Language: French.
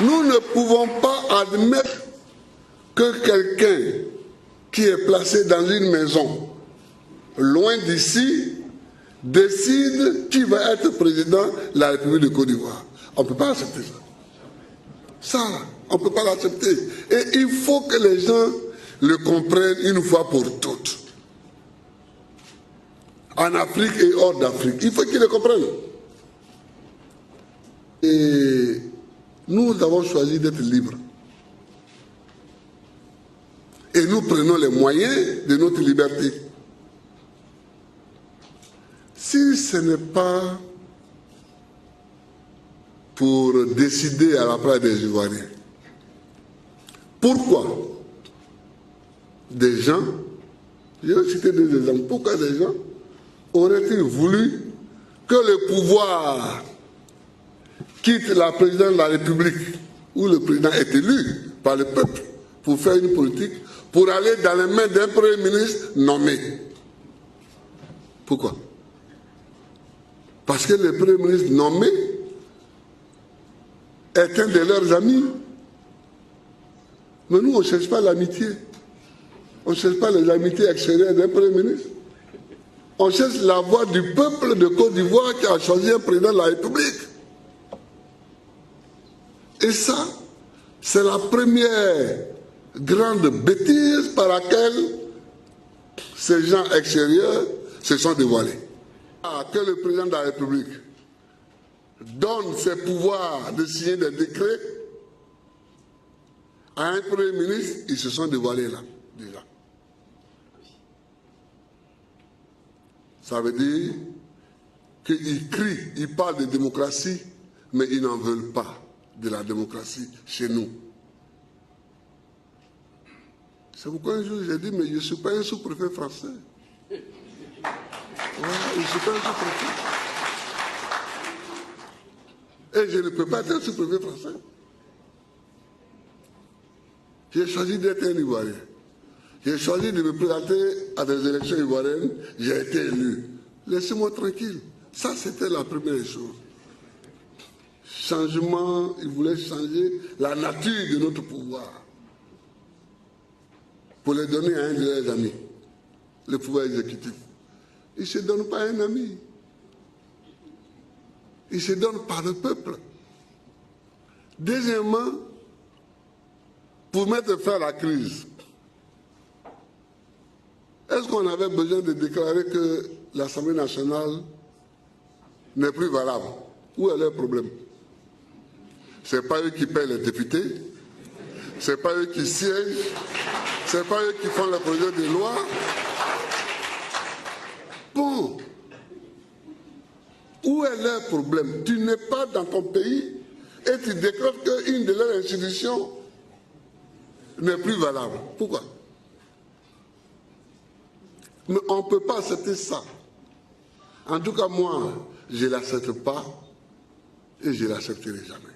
Nous ne pouvons pas admettre que quelqu'un qui est placé dans une maison, loin d'ici, décide qui va être président de la République de Côte d'Ivoire. On ne peut pas accepter ça. Ça, on ne peut pas l'accepter. Et il faut que les gens le comprennent une fois pour toutes. En Afrique et hors d'Afrique, il faut qu'ils le comprennent. Et nous avons choisi d'être libres. Et nous prenons les moyens de notre liberté. Si ce n'est pas pour décider à la place des Ivoiriens, pourquoi des gens, je vais citer deux exemples, pourquoi des gens auraient-ils voulu que le pouvoir quitte la présidence de la République, où le président est élu par le peuple, pour faire une politique, pour aller dans les mains d'un Premier ministre nommé? Pourquoi? Parce que le Premier ministre nommé est un de leurs amis. Mais nous, on ne cherche pas l'amitié. On ne cherche pas les amitiés extérieures d'un Premier ministre. On cherche la voix du peuple de Côte d'Ivoire qui a choisi un président de la République. Et ça, c'est la première grande bêtise par laquelle ces gens extérieurs se sont dévoilés. Que le président de la République donne ses pouvoirs de signer des décrets à un Premier ministre, ils se sont dévoilés là, déjà. Ça veut dire qu'ils crient, ils parlent de démocratie, mais ils n'en veulent pas de la démocratie chez nous. C'est pourquoi un jour j'ai dit, mais je ne suis pas un sous-préfet français. Ouais, je ne suis pas un sous-préfet. Et je ne peux pas être un sous-préfet français. J'ai choisi d'être un Ivoirien. J'ai choisi de me présenter à des élections ivoiriennes. J'ai été élu. Laissez-moi tranquille. Ça, c'était la première chose. Changement, il voulait changer la nature de notre pouvoir pour le donner à un de leurs amis, le pouvoir exécutif. Il ne se donne pas à un ami. Il se donne par le peuple. Deuxièmement, pour mettre fin à la crise, est-ce qu'on avait besoin de déclarer que l'Assemblée nationale n'est plus valable? Où est le problème? Ce n'est pas eux qui paient les députés, ce n'est pas eux qui siègent, ce n'est pas eux qui font le projet de loi. Bon, où est leur problème? Tu n'es pas dans ton pays et tu déclares qu'une de leurs institutions n'est plus valable. Pourquoi? Mais on ne peut pas accepter ça. En tout cas, moi, je ne l'accepte pas et je ne l'accepterai jamais.